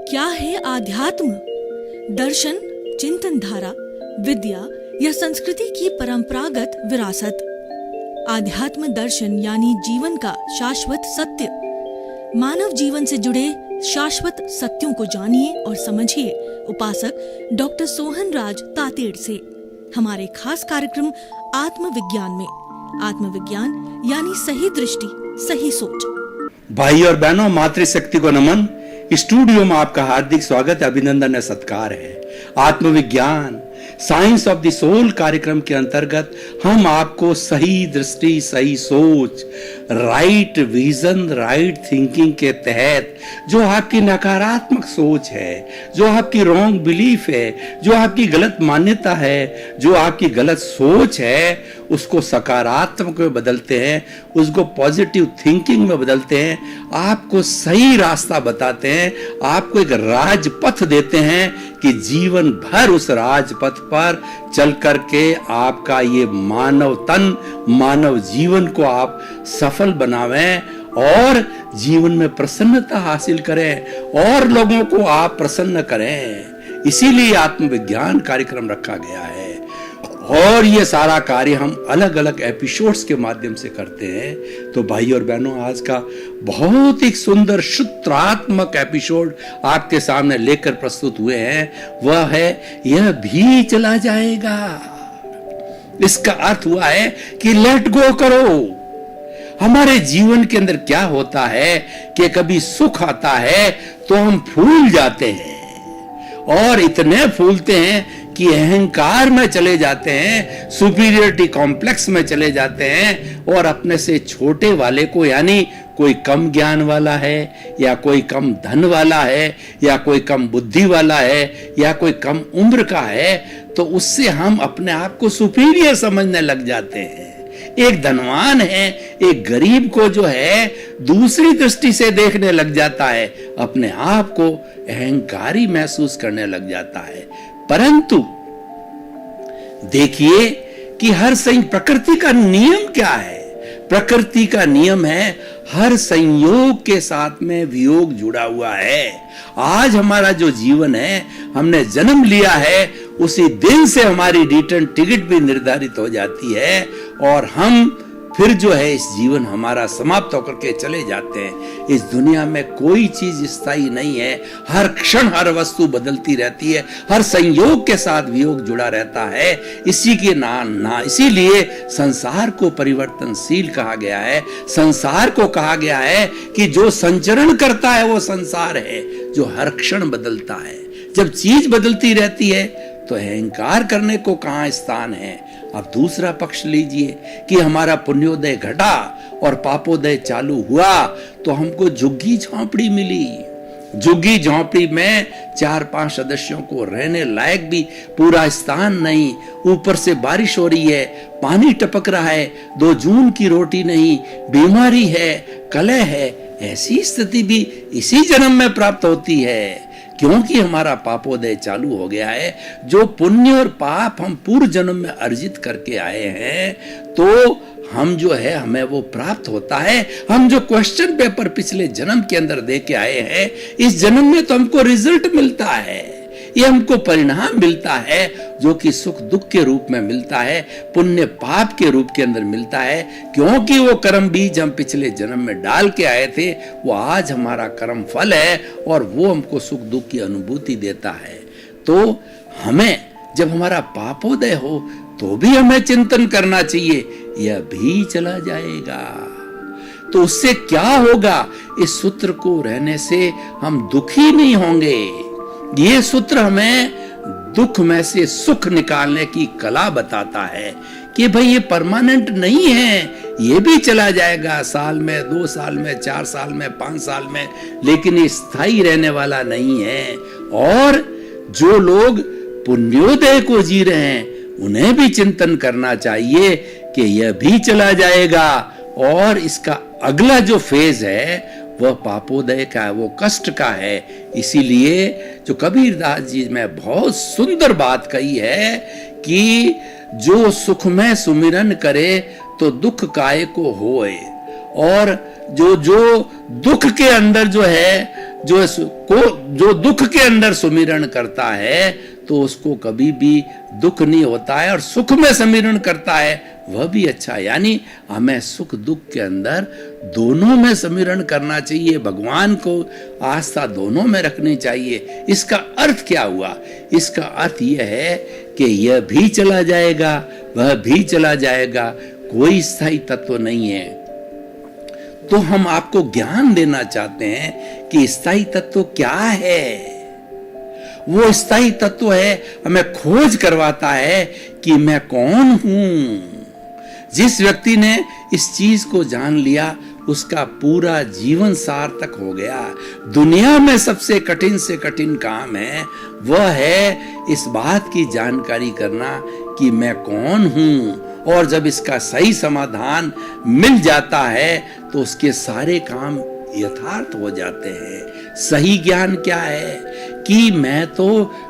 क्या है आध्यात्म? दर्शन, चिंतन धारा, विद्या या संस्कृति की परंपरागत विरासत। आध्यात्म दर्शन यानी जीवन का शाश्वत सत्य। मानव जीवन से जुड़े शाश्वत सत्यों को जानिए और समझिए उपासक डॉक्टर सोहन राज तातेड़ से हमारे खास कार्यक्रम आत्मविज्ञान में। आत्मविज्ञान यानी सही दृष्टि, सही सोच। भाई और बहनों, मातृशक्ति को नमन। स्टूडियो में आपका हार्दिक स्वागत, अभिनंदन और सत्कार है। आत्मविज्ञान साइंस ऑफ द सोल कार्यक्रम के अंतर्गत हम आपको सही दृष्टि, सही सोच, राइट विजन, राइट थिंकिंग के तहत जो आपकी नकारात्मक सोच है, जो आपकी रॉन्ग बिलीफ है, जो आपकी गलत मान्यता है, जो आपकी गलत सोच है, उसको सकारात्मक में बदलते हैं, उसको पॉजिटिव थिंकिंग में बदलते हैं, आपको सही रास्ता बताते हैं, आपको एक राजपथ देते हैं कि जीवन भर उस राजपथ पर चल करके आपका ये मानव तन, मानव जीवन को आप सफल बनावें और जीवन में प्रसन्नता हासिल करें और लोगों को आप प्रसन्न करें। इसीलिए आत्मविज्ञान कार्यक्रम रखा गया है और ये सारा कार्य हम अलग अलग एपिसोड्स के माध्यम से करते हैं। तो भाई और बहनों, आज का बहुत ही सुंदर सूत्रात्मक एपिसोड आपके सामने लेकर प्रस्तुत हुए हैं। वह है यह भी चला जाएगा। इसका अर्थ हुआ है कि लेट गो करो। हमारे जीवन के अंदर क्या होता है कि कभी सुख आता है तो हम फूल जाते हैं और इतने फूलते हैं कि अहंकार में चले जाते हैं, सुपीरियरिटी कॉम्प्लेक्स में चले जाते हैं और अपने से छोटे वाले को, यानी कोई कम ज्ञान वाला है या कोई कम धन वाला है या कोई कम बुद्धि वाला है या कोई कम उम्र का है, तो उससे हम अपने आप को सुपीरियर समझने लग जाते हैं। एक धनवान है एक गरीब को जो है दूसरी दृष्टि से देखने लग जाता है, अपने आप को अहंकारी महसूस करने लग जाता है। परंतु देखिए कि हर प्रकृति का नियम क्या है। प्रकृति का नियम है हर संयोग के साथ में वियोग जुड़ा हुआ है। आज हमारा जो जीवन है, हमने जन्म लिया है, उसी दिन से हमारी रिटर्न टिकट भी निर्धारित हो जाती है और हम फिर जो है इस जीवन हमारा समाप्त होकर के चले जाते हैं। इस दुनिया में कोई चीज स्थायी नहीं है। हर क्षण हर वस्तु बदलती रहती है, हर संयोग के साथ वियोग जुड़ा रहता है। इसी के इसीलिए संसार को परिवर्तनशील कहा गया है। संसार को कहा गया है कि जो संचरण करता है वो संसार है, जो हर क्षण बदलता है। जब चीज बदलती रहती है तो अहंकार करने को कहां स्थान है। अब दूसरा पक्ष लीजिए कि हमारा पुण्योदय घटा और पापोदय चालू हुआ तो हमको झुग्गी झोंपड़ी मिली। झुग्गी झोंपड़ी में 4-5 सदस्यों को रहने लायक भी पूरा स्थान नहीं, ऊपर से बारिश हो रही है, पानी टपक रहा है, 2 जून की रोटी नहीं, बीमारी है, कलह है। ऐसी स्थिति भी इसी जन्म में प्राप्त होती है क्योंकि हमारा पापोदय चालू हो गया है। जो पुण्य और पाप हम पूर्व जन्म में अर्जित करके आए हैं तो हम जो है हमें वो प्राप्त होता है। हम जो क्वेश्चन पेपर पिछले जन्म के अंदर दे के आए हैं, इस जन्म में तो हमको रिजल्ट मिलता है, ये हमको परिणाम मिलता है जो कि सुख दुख के रूप में मिलता है, पुण्य पाप के रूप के अंदर मिलता है। क्योंकि वो कर्म बीज हम पिछले जन्म में डाल के आए थे, वो आज हमारा कर्म फल है और वो हमको सुख दुख की अनुभूति देता है। तो हमें जब हमारा पापोदय हो तो भी हमें चिंतन करना चाहिए, यह भी चला जाएगा। तो उससे क्या होगा? इस सूत्र को रहने से हम दुखी नहीं होंगे। ये सूत्र हमें दुख में से सुख निकालने की कला बताता है कि भाई ये परमानेंट नहीं है, ये भी चला जाएगा, साल में, 2 साल में, 4 साल में, 5 साल में, लेकिन ये स्थायी रहने वाला नहीं है। और जो लोग पुण्योदय को जी रहे हैं उन्हें भी चिंतन करना चाहिए कि यह भी चला जाएगा और इसका अगला जो फेज है वह पापोदय का है, वो कष्ट का है। इसीलिए जो कबीरदास जी ने बहुत सुंदर बात कही है कि जो सुख में सुमिरन करे तो दुख काय को होए, और जो दुख के अंदर जो है जो दुख के अंदर सुमिरन करता है तो उसको कभी भी दुख नहीं होता है, और सुख में सुमिरन करता है वह भी अच्छा। यानी हमें सुख दुख के अंदर दोनों में सुमिरन करना चाहिए, भगवान को आस्था दोनों में रखनी चाहिए। इसका अर्थ क्या हुआ? इसका अर्थ यह है कि यह भी चला जाएगा, वह भी चला जाएगा, कोई स्थायी तत्व नहीं है। तो हम आपको ज्ञान देना चाहते हैं कि स्थायी तत्व क्या है। वो स्थायी तत्व है, हमें खोज करवाता है कि मैं कौन हूं। जिस व्यक्ति ने इस चीज को जान लिया उसका पूरा जीवन सार्थक हो गया। दुनिया में सबसे कठिन से कठिन काम है वह है इस बात की जानकारी करना कि मैं कौन हूं, और जब इसका सही समाधान मिल जाता है तो उसके सारे काम यथार्थ हो जाते हैं। सही ज्ञान क्या है कि मैं तो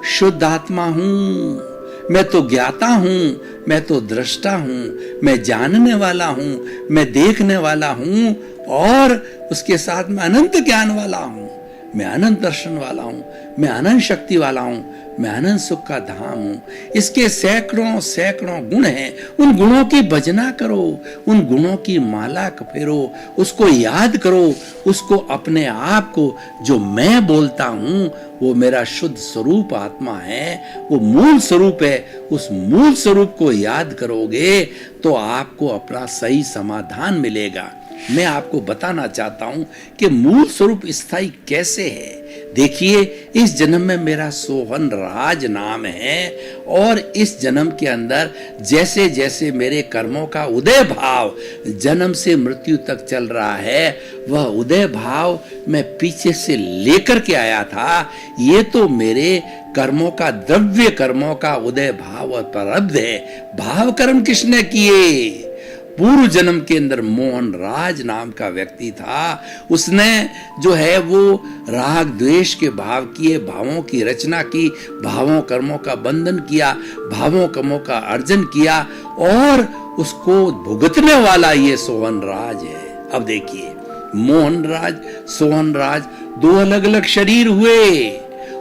शुद्ध आत्मा हूं, मैं तो ज्ञाता हूं, मैं तो दृष्टा हूं, मैं जानने वाला हूं, मैं देखने वाला हूं, और उसके साथ में अनंत ज्ञान वाला हूं, मैं अनंत दर्शन वाला हूं, मैं अनंत शक्ति वाला हूं, मैं अनंत सुख का धाम हूं। इसके सैकड़ों सैकड़ों गुण हैं। उन गुणों की भजना करो, उन गुणों की माला फेरो, उसको याद करो, उसको अपने आप को जो मैं बोलता हूं वो मेरा शुद्ध स्वरूप आत्मा है, वो मूल स्वरूप है। उस मूल स्वरूप को याद करोगे तो आपको अपना सही समाधान मिलेगा। मैं आपको बताना चाहता हूं कि मूल स्वरूप स्थायी कैसे है। देखिए, इस जन्म में मेरा सोहन राज नाम है, और इस जन्म के अंदर जैसे जैसे मेरे कर्मों का उदय भाव जन्म से मृत्यु तक चल रहा है, वह उदय भाव मैं पीछे से लेकर के आया था। ये तो मेरे कर्मों का, द्रव्य कर्मों का उदय भाव और प्रारब्ध है। भाव कर्म किसने किए? पूर्व जन्म के अंदर मोहन राज नाम का व्यक्ति था। उसने जो है वो राग द्वेष के भाव किए, भावों की रचना की, भावों कर्मों का बंधन किया, भावों कर्मों का अर्जन किया, और उसको भुगतने वाला ये सोहन राज है। अब देखिए, मोहन राज, सोहन राज दो अलग अलग शरीर हुए,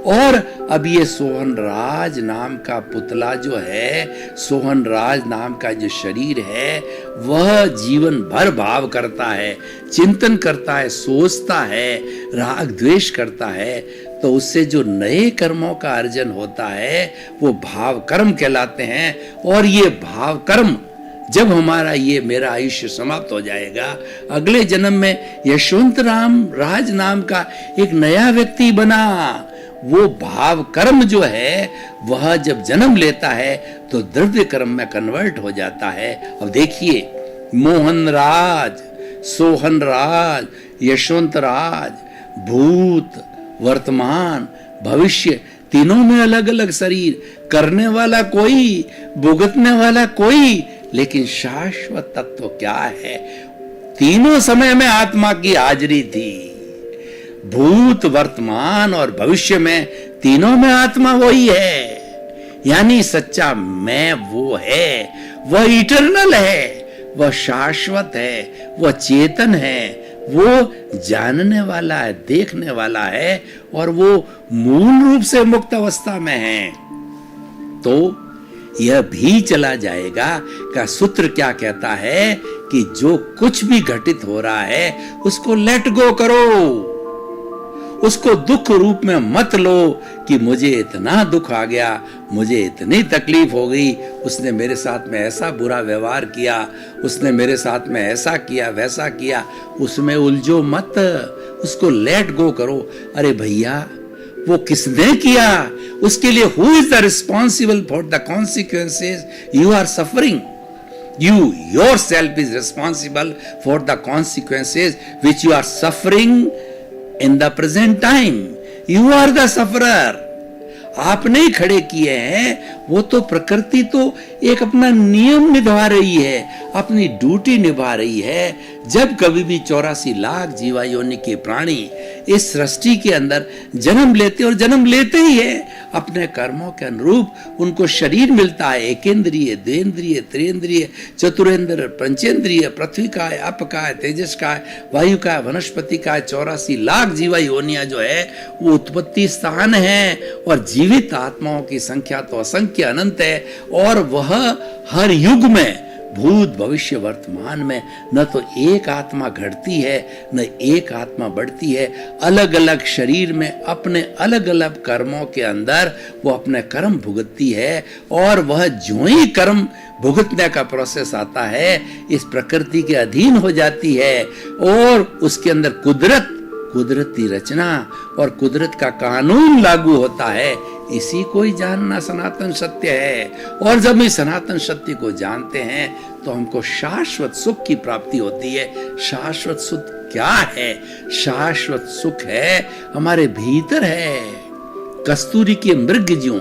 और अब ये सोहन राज नाम का पुतला जो है, सोहन राज नाम का जो शरीर है, वह जीवन भर भाव करता है, चिंतन करता है, सोचता है, राग द्वेष करता है। तो उससे जो नए कर्मों का अर्जन होता है वो भाव कर्म कहलाते हैं। और ये भाव कर्म जब हमारा ये मेरा आयुष्य समाप्त हो जाएगा, अगले जन्म में यशवंत राम राज नाम का एक नया व्यक्ति बना। वो भाव कर्म जो है वह जब जन्म लेता है तो द्रव्य कर्म में कन्वर्ट हो जाता है। अब देखिए, मोहन राज, सोहन राज, यशवंत राज, भूत, वर्तमान, भविष्य, तीनों में अलग अलग शरीर, करने वाला कोई, भुगतने वाला कोई, लेकिन शाश्वत तत्व क्या है? तीनों समय में आत्मा की हाजिरी थी। भूत, वर्तमान और भविष्य में तीनों में आत्मा वही है। यानी सच्चा मैं वो है, वह इटर्नल है, वह शाश्वत है, वह चेतन है, वो जानने वाला है, देखने वाला है, और वो मूल रूप से मुक्त अवस्था में है। तो यह भी चला जाएगा का सूत्र क्या कहता है कि जो कुछ भी घटित हो रहा है उसको लेट गो करो, उसको दुख रूप में मत लो कि मुझे इतना दुख आ गया, मुझे इतनी तकलीफ हो गई, उसने मेरे साथ में ऐसा बुरा व्यवहार किया, उसने मेरे साथ में ऐसा किया, वैसा किया। उसमें उलझो मत, उसको लेट गो करो। अरे भैया, वो किसने किया? उसके लिए who is the responsible for the consequences you are suffering? You yourself is responsible for the consequences which you are suffering in the present time. You are the sufferer. आपने खड़े किए हैं। वो तो प्रकृति तो एक अपना नियम निभा रही है, अपनी ड्यूटी निभा रही है। जब कभी भी 84 लाख जीवा योनि के प्राणी इस सृष्टि के अंदर जन्म लेते और जन्म लेते ही है, अपने कर्मों के अनुरूप उनको शरीर मिलता है, एकेंद्रिय, द्वेंद्रिय, त्रिंद्रिय, चतुरेंद्र, पंचेंद्रिय, पृथ्वी का है, अप का है, तेजस का है, वायु का है, वनस्पति का है। 84 लाख जीवा योनियां जो है वो उत्पत्ति स्थान है, और जीवित आत्माओं की संख्या तो असंख्य अनंत है, और वह हर युग में, भूत भविष्य वर्तमान में, न तो एक आत्मा घटती है न एक आत्मा बढ़ती है। अलग अलग शरीर में अपने अलग अलग कर्मों के अंदर वो अपने कर्म भुगतती है, और वह जो ही कर्म भुगतने का प्रोसेस आता है, इस प्रकृति के अधीन हो जाती है, और उसके अंदर कुदरती रचना और कुदरत का कानून लागू होता है। इसी को ही जानना सनातन सत्य है। और जब हम सनातन सत्य को जानते हैं तो हमको शाश्वत सुख की प्राप्ति होती है। शाश्वत सुख क्या है? शाश्वत सुख है हमारे भीतर है। कस्तूरी के मृग ज्यों,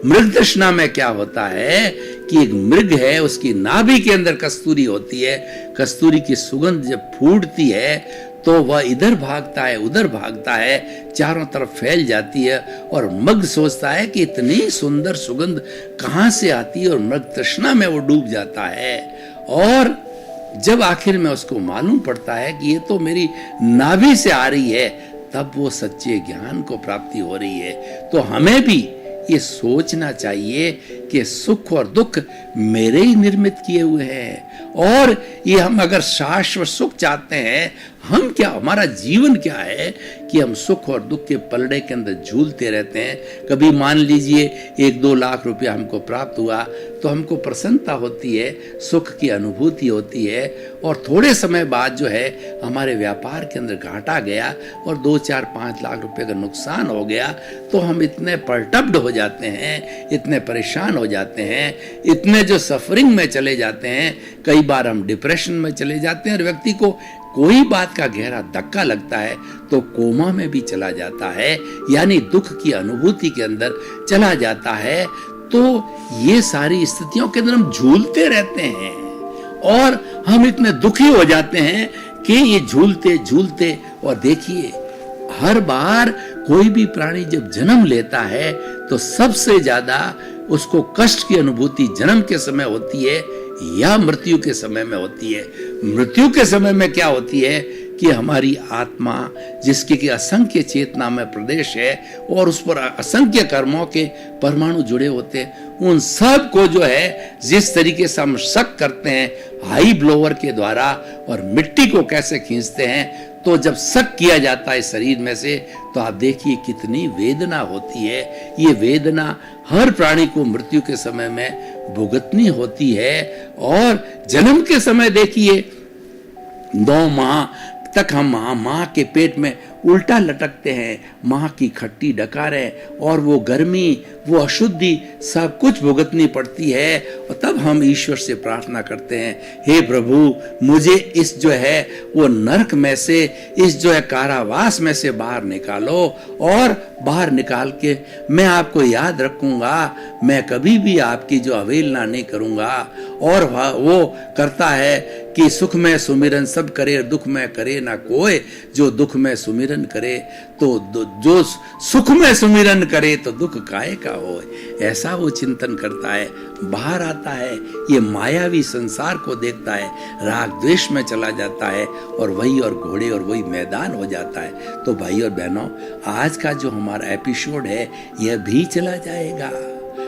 मृग दर्शना में क्या होता है कि एक मृग है, उसकी नाभि के अंदर कस्तूरी होती है। कस्तूरी की सुगंध जब फूटती है तो वह इधर भागता है, उधर भागता है, चारों तरफ फैल जाती है, और मृग सोचता है कि इतनी सुंदर सुगंध कहां से आती है, और मृग तृष्णा में वो डूब जाता है। और जब आखिर में उसको मालूम पड़ता है कि ये तो मेरी नाभि से आ रही है, तब वो सच्चे ज्ञान को प्राप्ति हो रही है। तो हमें भी ये सोचना चाहिए कि सुख और दुख मेरे ही निर्मित किए हुए हैं, और ये हम अगर शाश्वत सुख चाहते हैं, हम क्या, हमारा जीवन क्या है कि हम सुख और दुख के पलड़े के अंदर झूलते रहते हैं। कभी मान लीजिए 1-2 लाख रुपया हमको प्राप्त हुआ तो हमको प्रसन्नता होती है, सुख की अनुभूति होती है, और थोड़े समय बाद जो है हमारे व्यापार के अंदर घाटा गया और 2-4-5 लाख रुपए का नुकसान हो गया, तो हम इतने परटब्ड हो जाते हैं, इतने परेशान हो जाते हैं, इतने जो सफरिंग में चले जाते हैं, कई बार हम डिप्रेशन में चले जाते हैं, और व्यक्ति को कोई बात का गहरा धक्का लगता है तो कोमा में भी चला जाता है, यानी दुख की अनुभूति के अंदर चला जाता है। तो ये सारी स्थितियों के अंदर हम झूलते रहते हैं, और हम इतने दुखी हो जाते हैं कि ये झूलते झूलते, और देखिए हर बार कोई भी प्राणी जब जन्म लेता है तो सबसे ज्यादा उसको कष्ट की अनुभूति जन्म के समय होती है या मृत्यु के समय में होती है। मृत्यु के समय में क्या होती है कि हमारी आत्मा, जिसके कि असंख्य चेतना में प्रदेश है और उस पर असंख्य कर्मों के परमाणु जुड़े होते हैं, उन सब को जो है जिस तरीके से हम शक करते हैं हाई ब्लोअर के द्वारा और मिट्टी को कैसे खींचते हैं, तो जब शक किया जाता है शरीर में से, तो आप देखिए कितनी वेदना होती है। ये वेदना हर प्राणी को मृत्यु के समय में भुगतनी होती है। और जन्म के समय देखिए 9 माह तक हम माँ के पेट में उल्टा लटकते हैं, माँ की खट्टी डकारें और वो गर्मी, वो अशुद्धि सब कुछ भुगतनी पड़ती है। और तब हम ईश्वर से प्रार्थना करते हैं, हे प्रभु मुझे इस जो है वो नरक में से, इस जो है कारावास में से बाहर निकालो, और बाहर निकाल के मैं आपको याद रखूंगा, मैं कभी भी आपकी जो अवहेलना नहीं करूंगा। और वो करता है कि सुख में सुमिरन सब करे, दुख में करे ना कोई, जो दुख में सुमिरन करे तो जो सुख में सुमिरन करे तो दुख काहे का हो, ऐसा वो चिंतन करता है। बाहर आता है, ये मायावी संसार को देखता है, राग द्वेष में चला जाता है, और वही और घोड़े और वही मैदान हो जाता है। तो भाई और बहनों, आज का जो हमारा एपिसोड है यह भी चला जाएगा,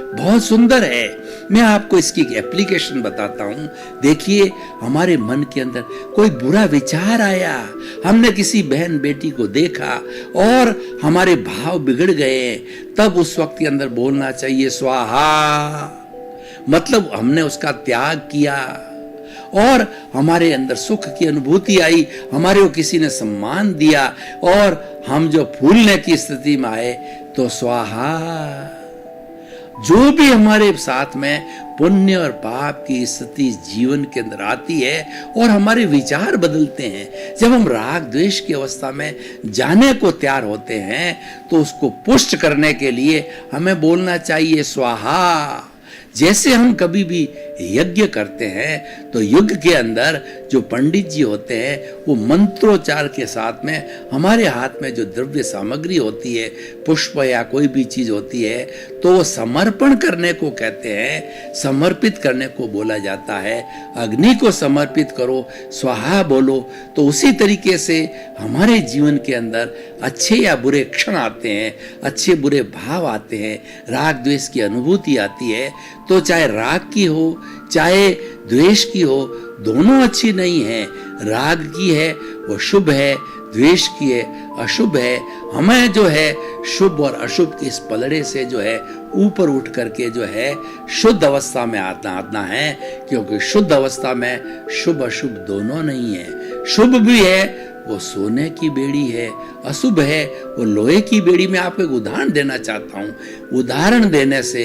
बहुत सुंदर है। मैं आपको इसकी एप्लीकेशन बताता हूं। देखिए हमारे मन के अंदर कोई बुरा विचार आया, हमने किसी बहन बेटी को देखा और हमारे भाव बिगड़ गए, तब उस वक्त के अंदर बोलना चाहिए स्वाहा, मतलब हमने उसका त्याग किया और हमारे अंदर सुख की अनुभूति आई, हमारे को किसी ने सम्मान दिया और हम जो फूलने की स्थिति में आए तो स्वाहा। जो भी हमारे साथ में पुण्य और पाप की स्थिति जीवन के अंदर आती है और हमारे विचार बदलते हैं, जब हम राग द्वेष की अवस्था में जाने को तैयार होते हैं तो उसको पुष्ट करने के लिए हमें बोलना चाहिए स्वाहा। जैसे हम कभी भी यज्ञ करते हैं तो यज्ञ के अंदर जो पंडित जी होते हैं वो मंत्रोच्चार के साथ में हमारे हाथ में जो द्रव्य सामग्री होती है, पुष्प या कोई भी चीज होती है, तो वो समर्पण करने को कहते हैं, समर्पित करने को बोला जाता है। अग्नि को समर्पित करो, स्वाहा बोलो। तो उसी तरीके से हमारे जीवन के अंदर अच्छे या बुरे क्षण आते हैं, अच्छे बुरे भाव आते हैं, राग द्वेष की अनुभूति आती है। तो चाहे राग की हो चाहे द्वेष की हो, दोनों अच्छी नहीं है। राग की है वो शुभ है, द्वेष की है अशुभ है। हमें जो है शुभ और अशुभ के इस पलड़े से जो है ऊपर उठ करके जो है शुद्ध अवस्था में आना है, क्योंकि शुद्ध अवस्था में शुभ अशुभ दोनों नहीं है। शुभ भी है वो सोने की बेड़ी है, अशुभ है वो लोहे की बेड़ी। में आपको एक उदाहरण देना चाहता हूँ। उदाहरण देने से,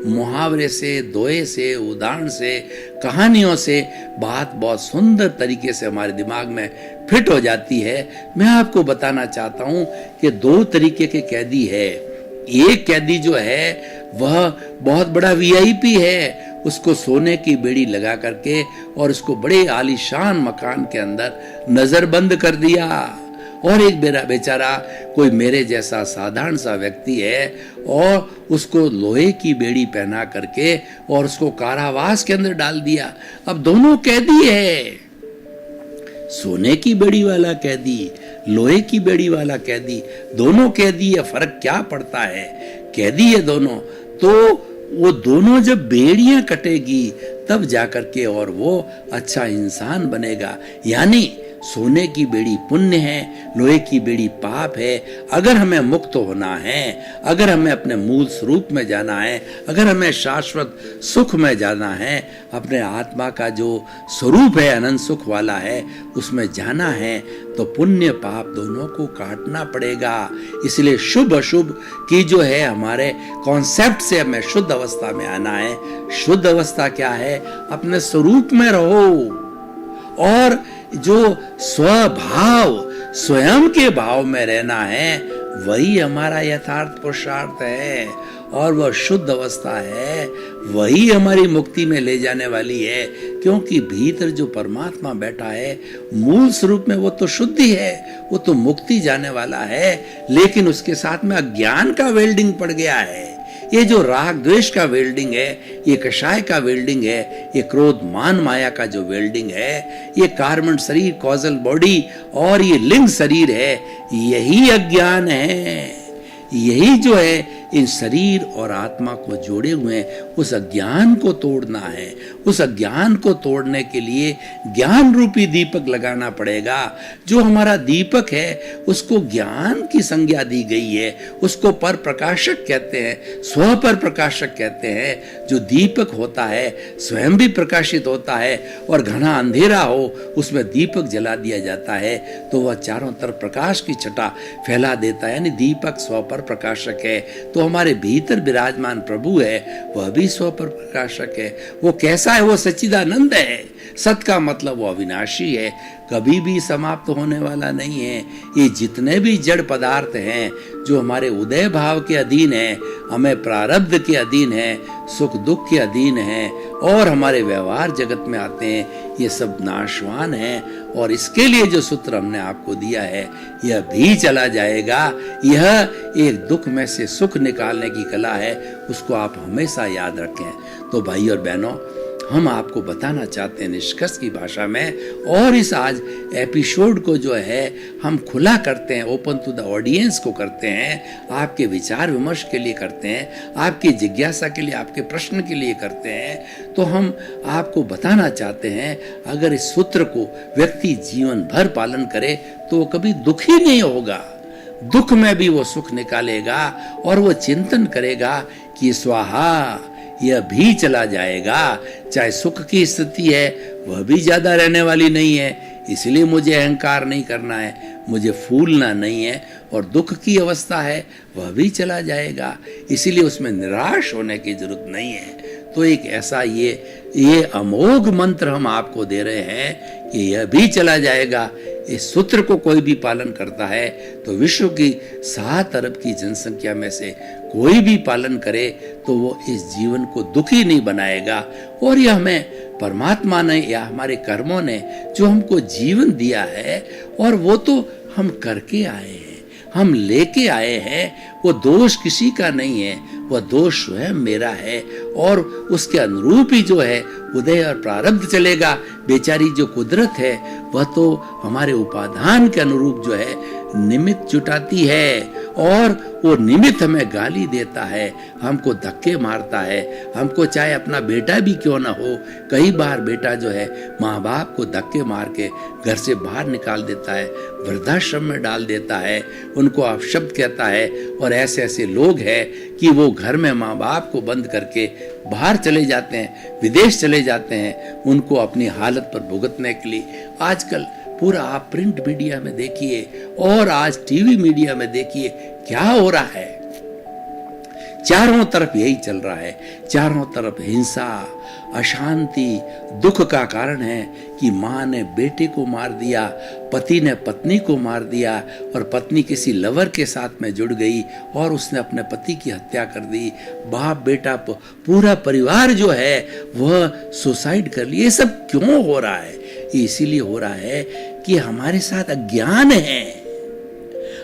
मुहावरे से, दोहे से, उदाहरण से, कहानियों से बात बहुत सुंदर तरीके से हमारे दिमाग में फिट हो जाती है। मैं आपको बताना चाहता हूँ कि दो तरीके के कैदी है। एक कैदी जो है वह बहुत बड़ा वीआईपी है, उसको सोने की बेड़ी लगा करके और उसको बड़े आलीशान मकान के अंदर नजरबंद कर दिया। और एक बेचारा कोई मेरे जैसा साधारण सा व्यक्ति है और उसको लोहे की बेड़ी पहना करके और उसको कारावास के अंदर डाल दिया। अब दोनों कैदी है, सोने की बेड़ी वाला कैदी, लोहे की बेड़ी वाला कैदी, दोनों कैदी है। फर्क क्या पड़ता है? कैदी है दोनों। तो वो दोनों जब बेड़ियां कटेगी तब जाकर के और वो अच्छा इंसान बनेगा। यानी सोने की बेड़ी पुण्य है, लोहे की बेड़ी पाप है। अगर हमें मुक्त होना है, अगर हमें अपने मूल स्वरूप में जाना है, अगर हमें शाश्वत सुख में जाना है, अपने आत्मा का जो स्वरूप है अनंत सुख वाला है उसमें जाना है, तो पुण्य पाप दोनों को काटना पड़ेगा। इसलिए शुभ अशुभ की जो है हमारे कॉन्सेप्ट से हमें शुद्ध अवस्था में आना है। शुद्ध अवस्था क्या है? अपने स्वरूप में रहो और जो स्वभाव, स्वयं के भाव में रहना है, वही हमारा यथार्थ पुरुषार्थ है और वह शुद्ध अवस्था है, वही हमारी मुक्ति में ले जाने वाली है। क्योंकि भीतर जो परमात्मा बैठा है मूल स्वरूप में वो तो शुद्धि है, वो तो मुक्ति जाने वाला है, लेकिन उसके साथ में अज्ञान का वेल्डिंग पड़ गया है। ये जो राग द्वेष का वेल्डिंग है, ये कषाय का वेल्डिंग है, ये क्रोध मान माया का जो वेल्डिंग है, ये कार्बन शरीर कॉजल बॉडी और ये लिंग शरीर है, यही अज्ञान है। यही जो है इन शरीर और आत्मा को जोड़े हुए हैं। उस अज्ञान को तोड़ना है। उस अज्ञान को तोड़ने के लिए ज्ञान रूपी दीपक लगाना पड़ेगा। जो हमारा दीपक है उसको ज्ञान की संज्ञा दी गई है, उसको पर प्रकाशक कहते हैं, स्व पर प्रकाशक कहते हैं। जो दीपक होता है स्वयं भी प्रकाशित होता है और घना अंधेरा हो उसमें दीपक जला दिया जाता है तो वह चारों तरफ प्रकाश की छटा फैला देता है। यानी दीपक स्व पर प्रकाशक है। तो हमारे भीतर विराजमान प्रभु है वह भी स्व पर प्रकाशक है। वो कैसा है? वो सच्चिदानंद है। सत का मतलब वो अविनाशी है, कभी भी समाप्त होने वाला नहीं है। ये जितने भी जड़ पदार्थ हैं जो हमारे उदय भाव के अधीन है, हमें प्रारब्ध के अधीन है, सुख दुख के अधीन है और हमारे व्यवहार जगत में आते हैं, ये सब नाशवान है। और इसके लिए जो सूत्र हमने आपको दिया है यह भी चला जाएगा। यह एक दुख में से सुख निकालने की कला है, उसको आप हमेशा याद रखें। तो भाई और बहनों, हम आपको बताना चाहते हैं निष्कर्ष की भाषा में, और इस आज एपिसोड को जो है हम खुला करते हैं, ओपन टू द ऑडियंस को करते हैं, आपके विचार विमर्श के लिए करते हैं, आपकी जिज्ञासा के लिए, आपके प्रश्न के लिए करते हैं। तो हम आपको बताना चाहते हैं अगर इस सूत्र को व्यक्ति जीवन भर पालन करे तो वो कभी दुखी नहीं होगा, दुख में भी वो सुख निकालेगा और वो चिंतन करेगा कि स्वाहा यह भी चला जाएगा। चाहे सुख की स्थिति है वह भी ज्यादा रहने वाली नहीं है, इसलिए मुझे अहंकार नहीं करना है, मुझे फूलना नहीं है। और दुख की अवस्था है वह भी चला जाएगा, इसीलिए उसमें निराश होने की जरूरत नहीं है। तो एक ऐसा ये अमोघ मंत्र हम आपको दे रहे हैं कि यह भी चला जाएगा। इस सूत्र को कोई भी पालन करता है तो विश्व की 7 अरब की जनसंख्या में से कोई भी पालन करे तो वो इस जीवन को दुखी नहीं बनाएगा। और यह हमें परमात्मा ने या हमारे कर्मों ने जो हमको जीवन दिया है, और वो तो हम करके आए हैं, हम लेके आए हैं। वो दोष किसी का नहीं है, वह दोष स्वयं मेरा है। और उसके अनुरूप ही जो है उदय और प्रारब्ध चलेगा। बेचारी जो कुदरत है वह तो हमारे उपादान के अनुरूप जो है निमित्त जुटाती है, और वो निमित्त हमें गाली देता है, हमको धक्के मारता है। हमको चाहे अपना बेटा भी क्यों ना हो, कई बार बेटा जो है माँ बाप को धक्के मार के घर से बाहर निकाल देता है, वृद्धाश्रम में डाल देता है, उनको अपशब्द कहता है। और ऐसे ऐसे लोग हैं कि वो घर में माँ बाप को बंद करके बाहर चले जाते हैं, विदेश चले जाते हैं, उनको अपनी हालत पर भुगतने के लिए। आजकल पूरा आप प्रिंट मीडिया में देखिए और आज टीवी मीडिया में देखिए क्या हो रहा है। चारों तरफ यही चल रहा है, चारों तरफ हिंसा, अशांति, दुख का कारण है कि माँ ने बेटे को मार दिया, पति ने पत्नी को मार दिया, और पत्नी किसी लवर के साथ में जुड़ गई और उसने अपने पति की हत्या कर दी। बाप बेटा पूरा परिवार जो है वह सुसाइड कर लिया। ये सब क्यों हो रहा है? इसीलिए हो रहा है कि हमारे साथ अज्ञान है।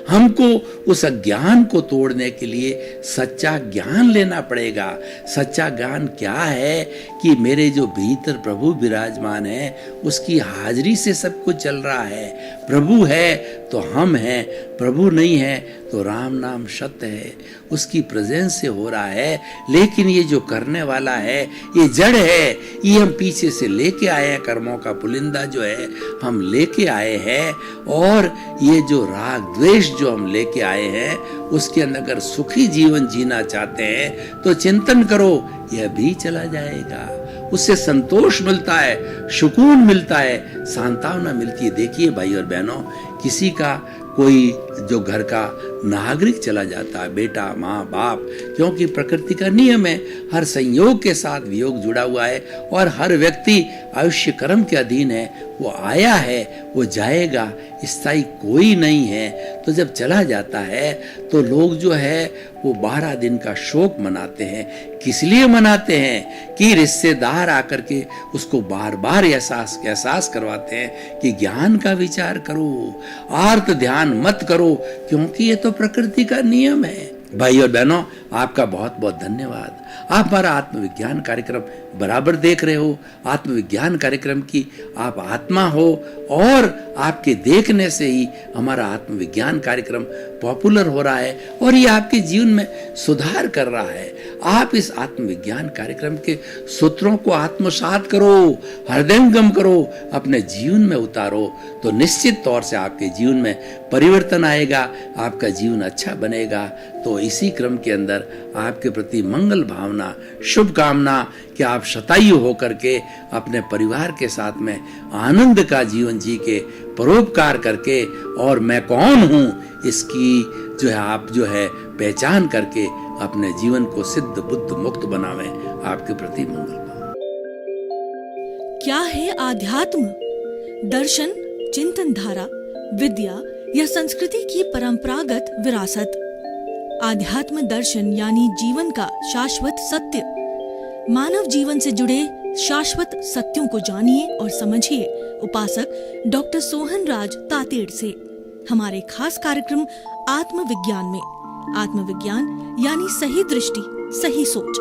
हमको उस अज्ञान को तोड़ने के लिए सच्चा ज्ञान लेना पड़ेगा। सच्चा ज्ञान क्या है कि मेरे जो भीतर प्रभु विराजमान है उसकी हाजिरी से सब कुछ चल रहा है। प्रभु है तो हम हैं, प्रभु नहीं है तो राम नाम सत्य है, उसकी प्रेजेंस से हो रहा है। लेकिन ये जो करने वाला है ये जड़ है, ये हम पीछे से लेके आए हैं, कर्मों का पुलिंदा जो है हम लेके आए हैं। और ये जो राग द्वेष जो हम लेके आए हैं उसके अंदर अगर सुखी जीवन जीना चाहते हैं तो चिंतन करो, यह भी चला जाएगा। उससे संतोष मिलता है, सुकून मिलता है, सांत्वना मिलती है। देखिए भाई और बहनों, किसी का कोई जो घर का नागरिक चला जाता है, बेटा माँ बाप, क्योंकि प्रकृति का नियम है, हर संयोग के साथ वियोग जुड़ा हुआ है और हर व्यक्ति आयुष्य कर्म के अधीन है। वो आया है, वो जाएगा, स्थायी कोई नहीं है। तो जब चला जाता है तो लोग जो है वो 12 दिन का शोक मनाते हैं। किस लिए मनाते हैं? कि रिश्तेदार आकर के उसको बार बार एहसास करवाते हैं कि ज्ञान का विचार करो, आर्त ध्यान मत करो, क्योंकि ये तो प्रकृति का नियम है। भाई और बहनों, आपका बहुत बहुत धन्यवाद। आप हमारा आत्मविज्ञान कार्यक्रम बराबर देख रहे हो। आत्मविज्ञान कार्यक्रम की आप आत्मा हो और आपके देखने से ही हमारा आत्मविज्ञान कार्यक्रम पॉपुलर हो रहा है और ये आपके जीवन में सुधार कर रहा है। आप इस आत्मविज्ञान कार्यक्रम के सूत्रों को आत्मसात करो, हृदयंगम करो, अपने जीवन में उतारो, तो निश्चित तौर से आपके जीवन में परिवर्तन आएगा, आपका जीवन अच्छा बनेगा। तो इसी क्रम के अंदर आपके प्रति मंगल भावना, शुभकामना कि आप शतायु होकर के अपने परिवार के साथ में आनंद का जीवन जी के, परोपकार करके, और मैं कौन हूँ इसकी जो है आप जो है पहचान करके अपने जीवन को सिद्ध बुद्ध मुक्त बनावें। आपके प्रति मंगल भाव। क्या है आध्यात्म? दर्शन, चिंतन धारा, विद्या या संस्कृति की परंपरागत विरासत। आध्यात्म दर्शन यानी जीवन का शाश्वत सत्य। मानव जीवन से जुड़े शाश्वत सत्यों को जानिए और समझिए उपासक डॉक्टर सोहन राज तातेड़ से हमारे खास कार्यक्रम आत्मविज्ञान में। आत्मविज्ञान यानी सही दृष्टि, सही सोच।